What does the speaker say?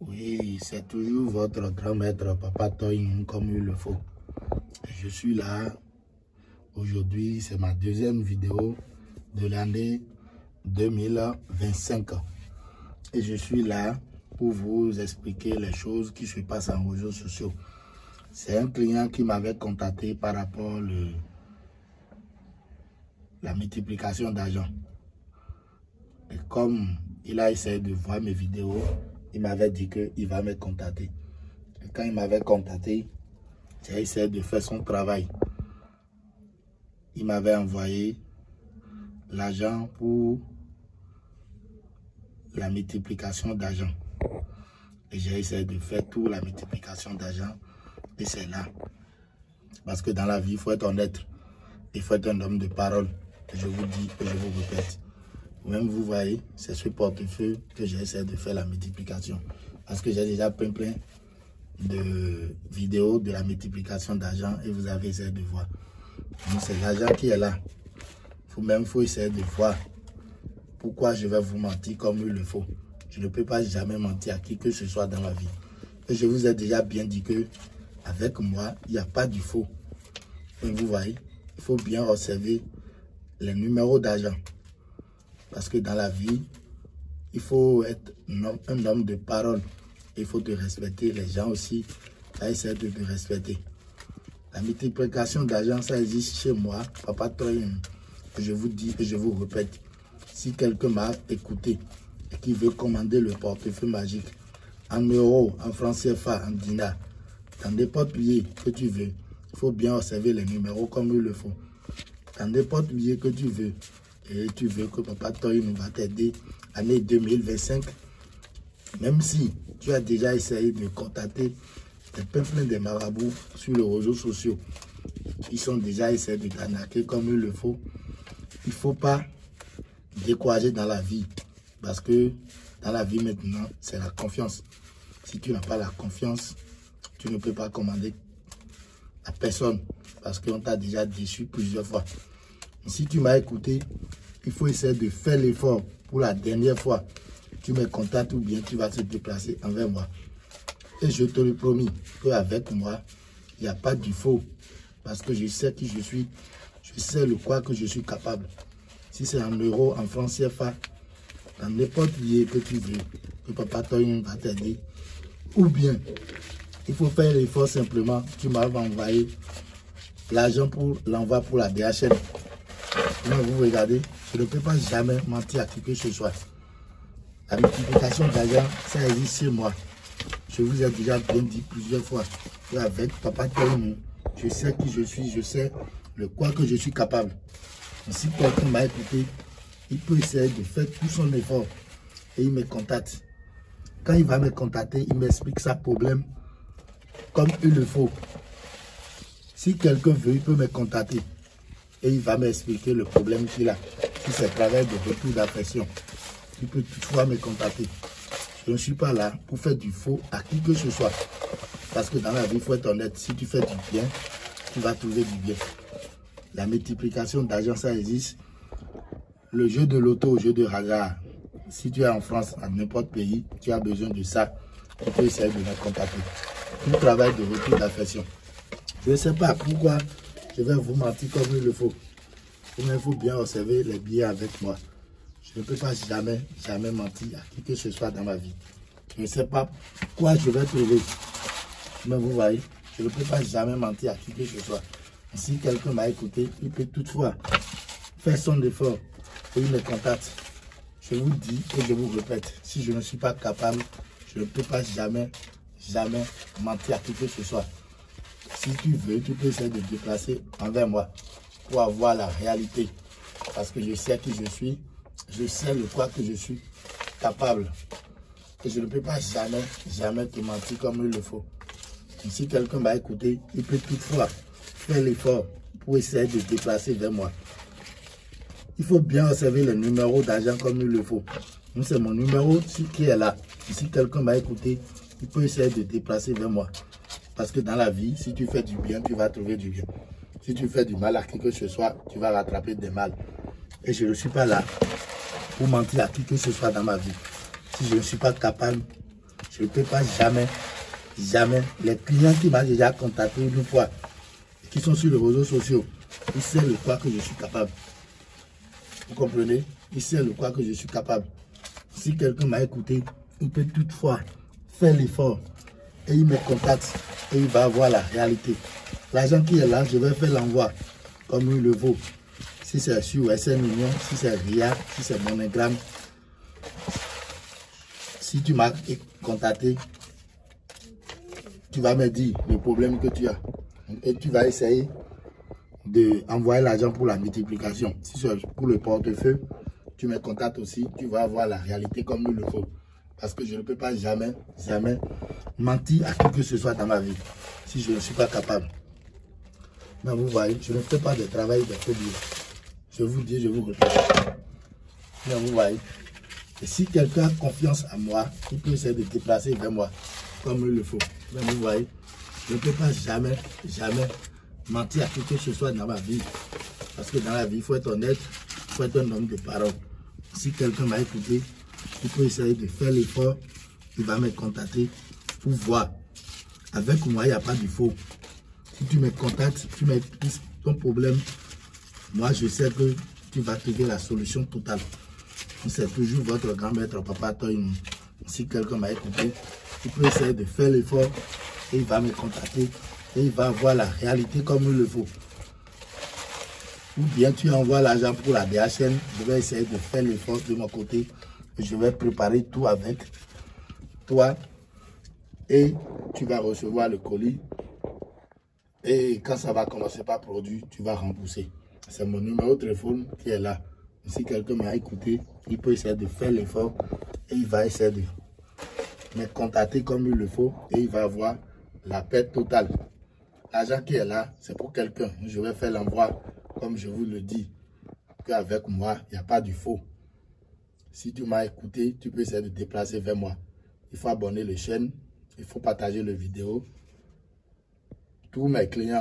Oui, c'est toujours votre grand maître Papa Toyin comme il le faut. Je suis là. Aujourd'hui, c'est ma deuxième vidéo de l'année 2025. Et je suis là pour vous expliquer les choses qui se passent en réseaux sociaux. C'est un client qui m'avait contacté par rapport à la multiplication d'argent. Et comme il a essayé de voir mes vidéos, il m'avait dit qu'il va me contacter. Et quand il m'avait contacté, j'ai essayé de faire son travail. Il m'avait envoyé l'argent pour la multiplication d'argent. Et j'ai essayé de faire toute la multiplication d'argent. Et c'est là. Parce que dans la vie, il faut être honnête. Il faut être un homme de parole. Et je vous dis et je vous répète. Même vous voyez, c'est ce portefeuille que j'ai essayé de faire la multiplication. Parce que j'ai déjà plein de vidéos de la multiplication d'argent et vous avez essayé de voir. Donc c'est l'argent qui est là. Vous-même, il faut essayer de voir pourquoi je vais vous mentir comme il le faut. Je ne peux pas jamais mentir à qui que ce soit dans la vie. Et je vous ai déjà bien dit que avec moi, il n'y a pas du faux. Et vous voyez, il faut bien observer les numéros d'argent. Parce que dans la vie, il faut être un homme de parole. Il faut te respecter. Les gens aussi, à essayer de te respecter. La multiplication d'argent, ça existe chez moi, Papa Toyin. Je vous dis et je vous répète. Si quelqu'un m'a écouté et qui veut commander le portefeuille magique en euros, en francs CFA, en dinars, dans n'importe billet que tu veux, il faut bien observer les numéros comme il le faut. Dans n'importe billet que tu veux, et tu veux que Papa Toyin va t'aider année 2025, même si tu as déjà essayé de contacter plein de marabouts sur les réseaux sociaux, ils sont déjà essayés de t'arnaquer comme il le faut. Il ne faut pas décourager dans la vie, parce que dans la vie maintenant, c'est la confiance. Si tu n'as pas la confiance, tu ne peux pas commander à personne, parce qu'on t'a déjà déçu plusieurs fois. Si tu m'as écouté, il faut essayer de faire l'effort pour la dernière fois. Tu me contactes ou bien tu vas te déplacer envers moi. Et je te le promis qu'avec moi, il n'y a pas du faux. Parce que je sais qui je suis. Je sais le quoi que je suis capable. Si c'est en euros, en francs CFA, dans n'importe billet que tu veux, que Papa Toyin va t'aider. Ou bien, il faut faire l'effort simplement. Tu m'avais envoyé l'argent pour l'envoi pour la DHL. Quand vous regardez, je ne peux pas jamais mentir à qui que ce soit. La multiplication d'argent, ça existe chez moi. Je vous ai déjà bien dit plusieurs fois qu'avec Papa Toyin, je sais qui je suis, je sais le quoi que je suis capable. Et si quelqu'un m'a écouté, il peut essayer de faire tout son effort et il me contacte. Quand il va me contacter, il m'explique sa problème comme il le faut. Si quelqu'un veut, il peut me contacter et il va m'expliquer le problème qu'il a. Si c'est travail de retour d'affection, il peut toutefois me contacter. Je ne suis pas là pour faire du faux à qui que ce soit. Parce que dans la vie, il faut être honnête. Si tu fais du bien, tu vas trouver du bien. La multiplication d'argent, ça existe. Le jeu de loto, le jeu de hasard. Si tu es en France, à n'importe pays, tu as besoin de ça. Tu peux essayer de me contacter. Tout travail de retour d'affection. Je ne sais pas pourquoi je vais vous mentir comme il le faut. Mais il faut bien observer les billets avec moi. Je ne peux pas jamais mentir à qui que ce soit dans ma vie. Je ne sais pas quoi je vais trouver. Mais vous voyez, je ne peux pas jamais mentir à qui que ce soit. Si quelqu'un m'a écouté, il peut toutefois faire son effort et il me contacte. Je vous dis et je vous répète, si je ne suis pas capable, je ne peux pas jamais mentir à qui que ce soit. Si tu veux, tu peux essayer de te déplacer envers moi pour avoir la réalité. Parce que je sais qui je suis, je sais le quoi que je suis capable. Et je ne peux pas jamais te mentir comme il le faut. Et si quelqu'un m'a écouté, il peut toutefois faire l'effort pour essayer de se déplacer vers moi. Il faut bien observer les numéros d'argent comme il le faut. C'est mon numéro qui est là. Et si quelqu'un m'a écouté, il peut essayer de se déplacer vers moi. Parce que dans la vie, si tu fais du bien, tu vas trouver du bien. Si tu fais du mal à qui que ce soit, tu vas rattraper des mal. Et je ne suis pas là pour mentir à qui que ce soit dans ma vie. Si je ne suis pas capable, Je ne peux pas jamais. Les clients qui m'ont déjà contacté une fois, qui sont sur les réseaux sociaux, ils savent le quoi que je suis capable. Vous comprenez? Ils savent le quoi que je suis capable. Si quelqu'un m'a écouté, il peut toutefois faire l'effort et il me contacte et il va voir la réalité. L'argent qui est là, je vais faire l'envoi comme il le vaut. Si c'est sur SN Union, si c'est RIA, si c'est MoneyGram. Si tu m'as contacté, tu vas me dire le problème que tu as. Et tu vas essayer d'envoyer l'argent pour la multiplication. Si c'est pour le portefeuille, tu me contactes aussi, tu vas voir la réalité comme il le faut. Parce que je ne peux pas jamais mentir à qui que ce soit dans ma vie, si je ne suis pas capable. Mais vous voyez, je ne fais pas de travail de phobie. Je vous dis, je vous répète. Mais vous voyez, et si quelqu'un a confiance en moi, il peut essayer de déplacer vers moi, comme il le faut. Mais vous voyez, je ne peux pas jamais mentir à qui que ce soit dans ma vie. Parce que dans la vie, il faut être honnête, il faut être un homme de parole. Si quelqu'un m'a écouté, il peut essayer de faire l'effort, il va me contacter pour voir. Avec moi, il n'y a pas de faux. Si tu me contactes, tu m'expliques ton problème, moi je sais que tu vas trouver la solution totale. C'est toujours votre grand maître, Papa Toy. Si quelqu'un m'a écouté, il peut essayer de faire l'effort et il va me contacter et il va voir la réalité comme il le faut. Ou bien tu envoies l'argent pour la DHL, je vais essayer de faire l'effort de mon côté. Je vais préparer tout avec toi et tu vas recevoir le colis. Et quand ça va commencer par produit, tu vas rembourser. C'est mon numéro de téléphone qui est là. Si quelqu'un m'a écouté, il peut essayer de faire l'effort et il va essayer de me contacter comme il le faut et il va avoir la perte totale. L'argent qui est là, c'est pour quelqu'un. Je vais faire l'envoi, comme je vous le dis, qu'avec moi, il n'y a pas du faux. Si tu m'as écouté, tu peux essayer de te déplacer vers moi. Il faut abonner la chaîne, il faut partager la vidéo. Tous mes clients